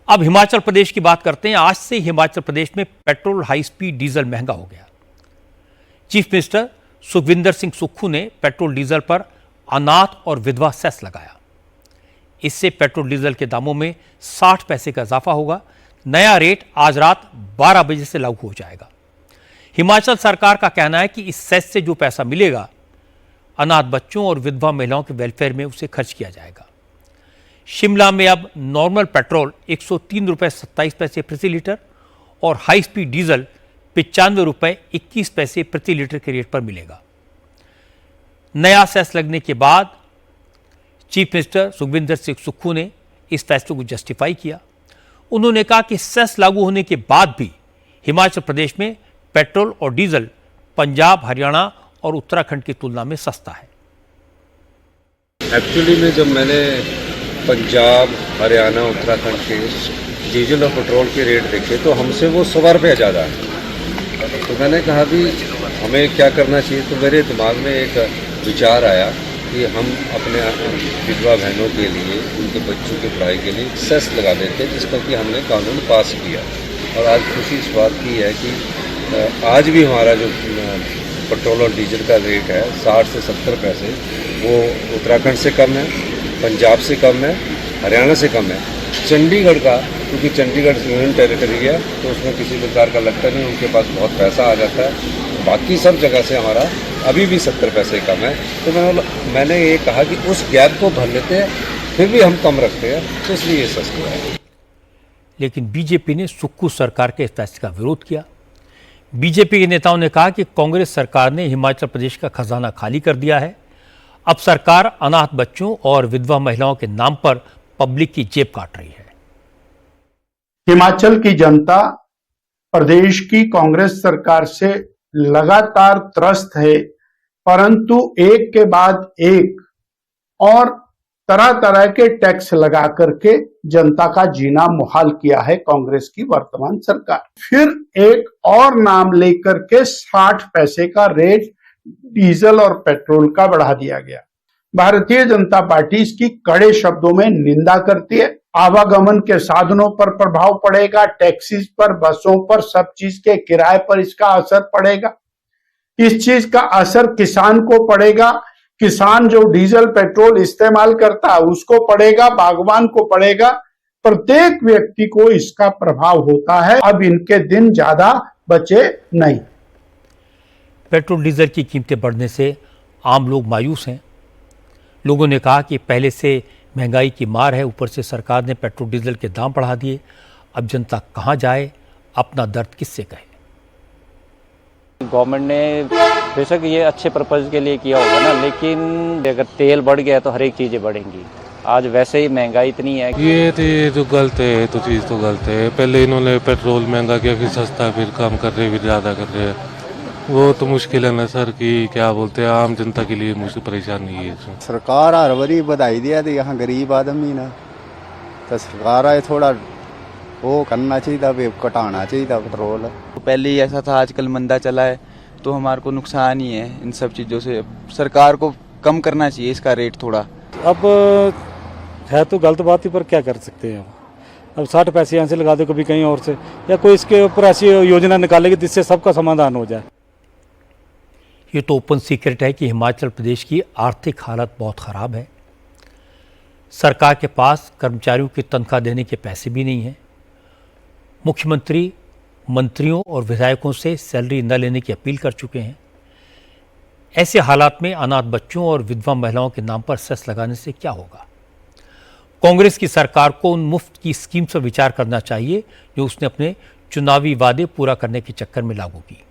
अब हिमाचल प्रदेश की बात करते हैं। आज से हिमाचल प्रदेश में पेट्रोल, हाई स्पीड डीजल महंगा हो गया। चीफ मिनिस्टर सुखविंदर सिंह सुक्खू ने पेट्रोल डीजल पर अनाथ और विधवा सेस लगाया। इससे पेट्रोल डीजल के दामों में 60 पैसे का इजाफा होगा। नया रेट आज रात 12 बजे से लागू हो जाएगा। हिमाचल सरकार का कहना है कि इस सेस से जो पैसा मिलेगा, अनाथ बच्चों और विधवा महिलाओं के वेलफेयर में उसे खर्च किया जाएगा। शिमला में अब नॉर्मल पेट्रोल 103 रुपये 27 पैसे प्रति लीटर और हाई स्पीड डीजल 95 रुपये 21 पैसे प्रति लीटर के रेट पर मिलेगा। नया सेस लगने के बाद चीफ मिनिस्टर सुखविंदर सिंह सुक्खू ने इस फैसले को जस्टिफाई किया। उन्होंने कहा कि सेस लागू होने के बाद भी हिमाचल प्रदेश में पेट्रोल और डीजल पंजाब, हरियाणा और उत्तराखंड की तुलना में सस्ता है। एक्चुअली में जब मैंने पंजाब, हरियाणा, उत्तराखंड के डीजल और पेट्रोल के रेट देखे तो हमसे वो 100 रुपये ज़्यादा है। तो मैंने कहा भी हमें क्या करना चाहिए। तो मेरे दिमाग में एक विचार आया कि हम अपने विधवा बहनों के लिए, उनके बच्चों की पढ़ाई के लिए सेस लगा देते, जिसका कि हमने कानून पास किया। और आज खुशी इस बात की है कि आज भी हमारा जो पेट्रोल और डीजल का रेट है 60 से 70 पैसे, वो उत्तराखंड से कम है, पंजाब से कम है, हरियाणा से कम है। चंडीगढ़ का, क्योंकि चंडीगढ़ यूनियन टेरिटरी है तो उसमें किसी प्रकार का लगता नहीं, उनके पास बहुत पैसा आ जाता है। बाकी सब जगह से हमारा अभी भी 70 पैसे कम है। तो मैंने ये कहा कि उस गैप को भर लेते हैं, फिर भी हम कम रखते हैं, तो इसलिए ये सस्ता है। लेकिन बीजेपी ने सुक्खू सरकार के इस फैसले का विरोध किया। बीजेपी के नेताओं ने कहा कि कांग्रेस सरकार ने हिमाचल प्रदेश का खजाना खाली कर दिया है। अब सरकार अनाथ बच्चों और विधवा महिलाओं के नाम पर पब्लिक की जेब काट रही है। हिमाचल की जनता प्रदेश की कांग्रेस सरकार से लगातार त्रस्त है, परंतु एक के बाद एक और तरह तरह के टैक्स लगा करके जनता का जीना मुहाल किया है कांग्रेस की वर्तमान सरकार। फिर एक और नाम लेकर के 60 पैसे का रेट डीजल और पेट्रोल का बढ़ा दिया गया। भारतीय जनता पार्टी इसकी कड़े शब्दों में निंदा करती है। आवागमन के साधनों पर प्रभाव पड़ेगा, टैक्सीज पर, बसों पर, सब चीज के किराए पर इसका असर पड़ेगा। इस चीज का असर किसान को पड़ेगा। किसान जो डीजल पेट्रोल इस्तेमाल करता है उसको पड़ेगा, बागवान को पड़ेगा, प्रत्येक व्यक्ति को इसका प्रभाव होता है। अब इनके दिन ज्यादा बचे नहीं। पेट्रोल डीजल की कीमतें बढ़ने से आम लोग मायूस हैं। लोगों ने कहा कि पहले से महंगाई की मार है, ऊपर से सरकार ने पेट्रोल डीजल के दाम बढ़ा दिए। अब जनता कहां जाए, अपना दर्द किससे कहे। गवर्नमेंट ने बेशक ये अच्छे पर्पज़ के लिए किया होगा ना, लेकिन अगर तेल बढ़ गया तो हर एक चीज़ें बढ़ेंगी। आज वैसे ही महंगाई इतनी है। ये जो गलत है तो चीज़ तो गलत है। पहले इन्होंने पेट्रोल महंगा किया, फिर सस्ता, फिर कम कर रहे, फिर ज़्यादा कर रहे। वो तो मुश्किल है ना सर, कि क्या बोलते हैं, आम जनता के लिए मुझे परेशानी है। सरकार हर बारी बधाई दिया थी, यहाँ गरीब आदमी ना, तो सरकार आए थोड़ा वो करना चाहिए, घटाना चाहिए पेट्रोल। तो पहले ही ऐसा था, आजकल मंदा चला है तो हमारे को नुकसान ही है इन सब चीज़ों से। सरकार को कम करना चाहिए इसका रेट थोड़ा। अब है तो गलत बात ही, पर क्या कर सकते हैं। अब 60 पैसे यहाँ से लगा दो, कभी कहीं और से, या कोई इसके ऊपर ऐसी योजना निकालेगी जिससे सबका समाधान हो जाए। ये तो ओपन सीक्रेट है कि हिमाचल प्रदेश की आर्थिक हालत बहुत ख़राब है। सरकार के पास कर्मचारियों की तनख्वाह देने के पैसे भी नहीं हैं। मुख्यमंत्री मंत्रियों और विधायकों से सैलरी न लेने की अपील कर चुके हैं। ऐसे हालात में अनाथ बच्चों और विधवा महिलाओं के नाम पर सेस लगाने से क्या होगा। कांग्रेस की सरकार को उन मुफ्त की स्कीम्स पर विचार करना चाहिए जो उसने अपने चुनावी वादे पूरा करने के चक्कर में लागू की।